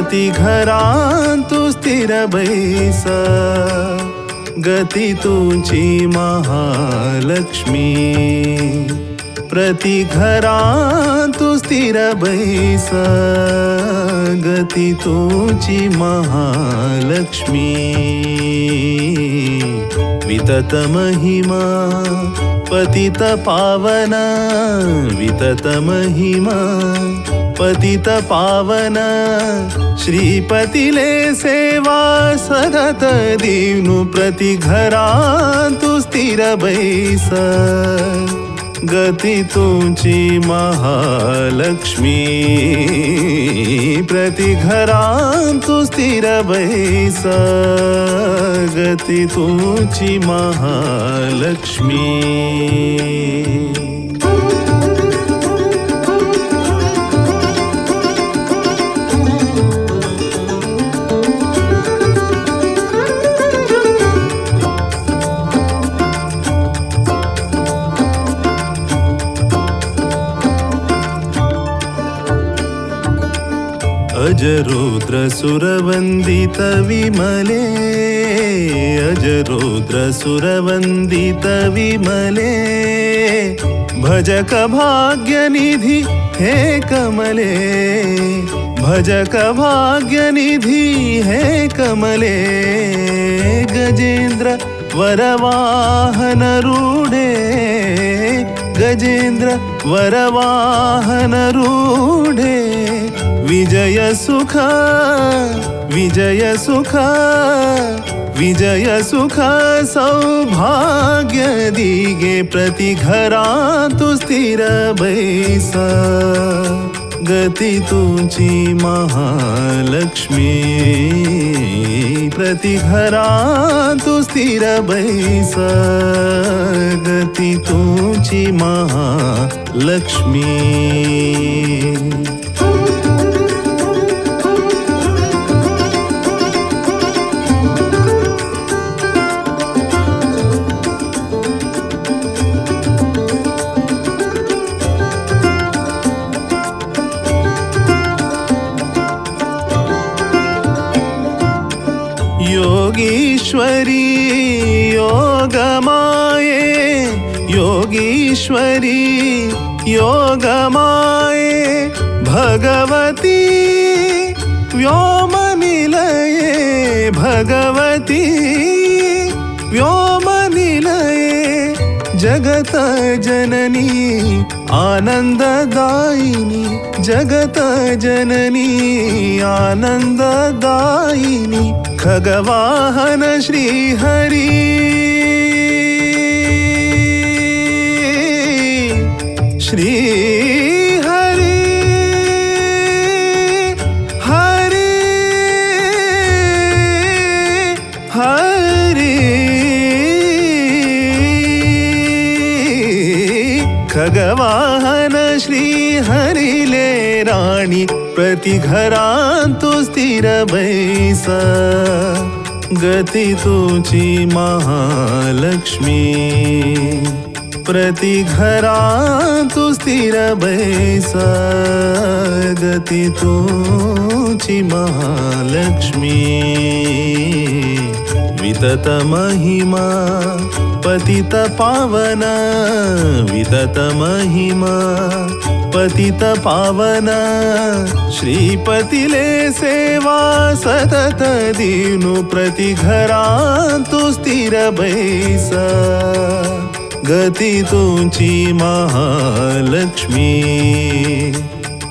प्रति घरांतु स्थिर बैस गती तुझी महालक्ष्मी प्रति घरांतु स्थिर बैस गती तुझी महालक्ष्मी वितत महिमा पतित पावन वितत महिमा पतित पावन श्रीपतिले सेवा सतत दीनु प्रति घरांतु स्थिर बैस गती तुझी महालक्ष्मी प्रति घरांतु स्थिर बैस गती तुझी महालक्ष्मी अजरुद्र सुरवंदित विमले अजरुद्र सुरवंदित विमले भजक भाग्यनिधि हे कमले भजक भाग्यनिधि हे कमले गजेंद्र वरवाहन रूढे गजेंद्र वरवाहन रूढे विजय सुख विजय सुख विजय सुख सौभाग्य दिगे प्रति घरांतु स्थिर बैस गती तुझी महालक्ष्मी प्रति घरांतु स्थिर बैस गती तुझी महालक्ष्मी योगीश्वरी योगमाये योगीश्वरी योगमाये भगवती व्योमनिलये भगवती व्योमनिलये जगत जननी आनंददायिनी जगत जननी आनंददायिनी खगवाहन श्रीहरि श्रीहरि हरि हरि खगवाहन श्रीहरिले राणी प्रति घरांतु स्थिर बैस गती तुझी महालक्ष्मी प्रति घरांतु स्थिर बैस गती तुझी महालक्ष्मी वितत महिमा पतित पावन वितत महिमा पतित पावन श्रीपतिले सेवा सतत दीनु प्रति घरांतु स्थिर बैस गती तुझी महालक्ष्मी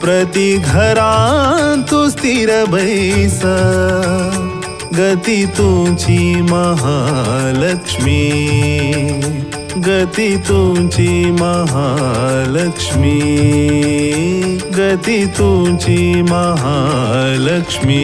प्रति घरांतु स्थिर बैस गती तुझी महालक्ष्मी गती तुझी महालक्ष्मी गती तुझी महालक्ष्मी